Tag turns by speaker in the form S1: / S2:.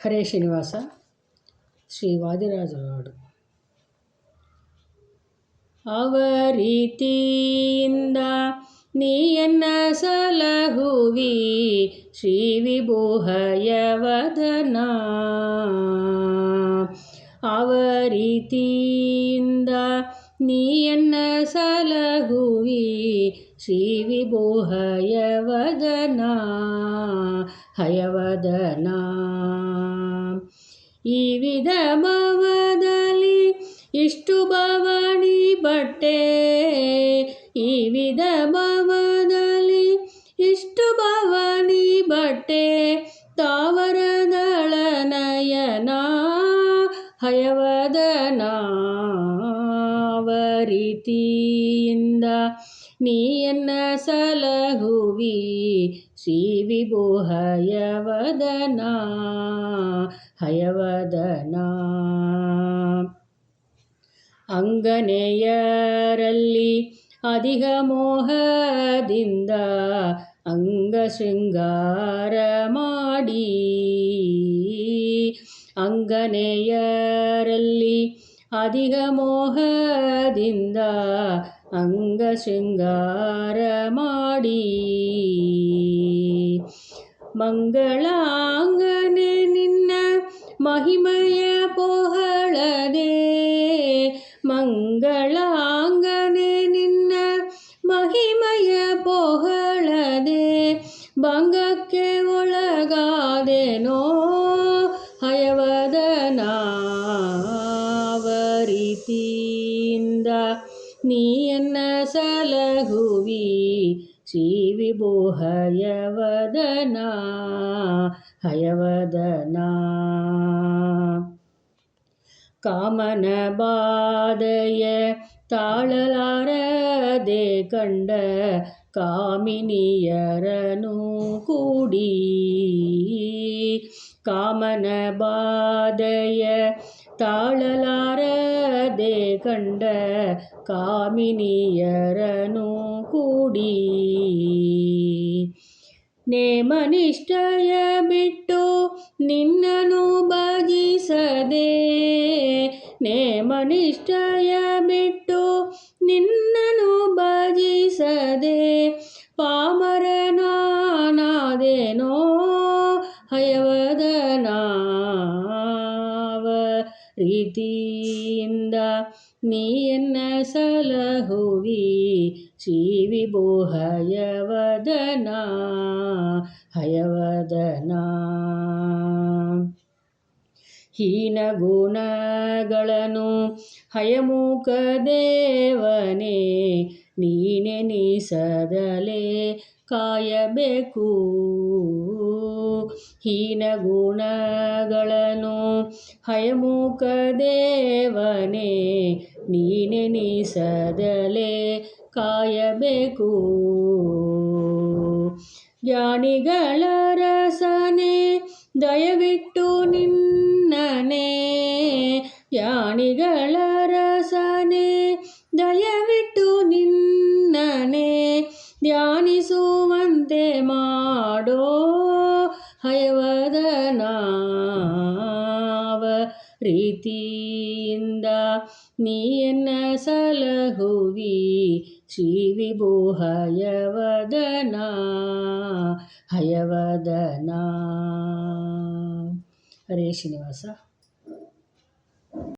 S1: ಹರೇ ಶ್ರೀನಿವಾಸ. ಶ್ರೀ ವಾದಿರಾಜರ ಹಾಡು. ಅವರೀತಿಯಿಂದ ನೀಯನ್ನ ಸಲಹುವಿ ಶ್ರೀ ವಿಭೂಹಯವದನ. ಅವರೀತಿಯಿಂದ ನೀಯನ್ನ ಸಲಹುವಿ ಶ್ರೀ ವಿಭೂಹಯವದನ ಹಯವದನ. ಈ ವಿಧ ಭಾವದಲ್ಲಿ ಇಷ್ಟು ಬವಣಿ ಬಟ್ಟೆ, ಈ ವಿಧ ಭಾವದಲ್ಲಿ ಇಷ್ಟು ಬವಣಿ ಬಟ್ಟೆ, ತಾವರದಳ ನಯನ ಹಯವದನ. ಅವರೀತಿಯಿಂದ ನೀಯನ್ನ ಸಲಹುವಿ ಶ್ರೀ ವಿಭೂಹಯವದನ ಹಯವದನ. ಅಂಗನೆಯರಲ್ಲಿ ಅಧಿಕ ಮೋಹದಿಂದ ಅಂಗ ಶೃಂಗಾರ ಮಾಡಿ, ಅಂಗನೆಯರಲ್ಲಿ ಅಧಿಕ ಮೋಹದಿಂದ ಅಂಗ ಶೃಂಗಾರ ಮಾಡಿ, ಮಂಗಳಾಂಗನೆ ನಿನ್ನ ಮಹಿಮೆಯ ಪೋಹಳದೆ, ಮಂಗಳಾಂಗನೆ ನಿನ್ನ ಮಹಿಮೆಯ ಪೋಹಳದೆ, ಭಂಗಕ್ಕೆ ಒಳಗಾದೆನೋ ಹಯವದನ. ಅವರೀತಿಯಿಂದ ನೀಯನ್ನ ಸಲಹುವಿ ಶ್ರೀ ವಿಭೂಹಯವದನ ಹಯವದನ. ಕಾಮನ ಬಾಧೆಯ ತಾಳಲಾರದೆ ಕಂಡ ಕಾಮಿನಿಯರನು ಕೂಡಿ, ಕಾಮನ ಬಾಧೆಯ ತಾಳಲಾರದೆ ಕಂಡ ಕಾಮಿನಿಯರನು ಕೂಡಿ, ನೇಮನಿಷ್ಠಯ ಬಿಟ್ಟು ನಿನ್ನನು ಭಜಿಸದೆ, ನೇಮನಿಷ್ಠಯ ಬಿಟ್ಟು ನಿನ್ನನು ಭಜಿಸದೆ, ಪಾಮರನಾನಾದೆನೋ ಹಯವದನ. ಅವರೀತಿಯಿಂದ ನೀಯನ್ನ ಸಲಹುವಿ ಶ್ರೀ ವಿಭೂಹಯವದನ ಹಯವದನ. ಹೀನ ಗುಣಗಳನ್ನು ಹಯಮುಖ ದೇವನೇ ನೀನೆನಿಸದಲೇ ಕಾಯಬೇಕು. ಹೀನ ಗುಣಗಳನ್ನು ಹಯಮುಖ ದೇವನೇ ನೀನೆನಿಸದಲೇ ಕಾಯಬೇಕು. ಜ್ಞಾನಿಗಳ ರಸನೆ ದಯವಿಟ್ಟು ನಿನ್ನನೆ, ಜ್ಞಾನಿಗಳ ರಸನೆ ದಯವಿಟ್ಟು ನಿನ್ನನೆ ಧ್ಯಾನಿಸುವಂತೆ ಮಾಡೋ ಹಯವದನ. ಅವರೀತಿಯಿಂದ ನೀಯನ್ನ ಸಲಹುವಿ ಶ್ರೀ ವಿಭೂಹಯವದನ ಹಯವದನ. ಹರೇ ಶ್ರೀನಿವಾಸ.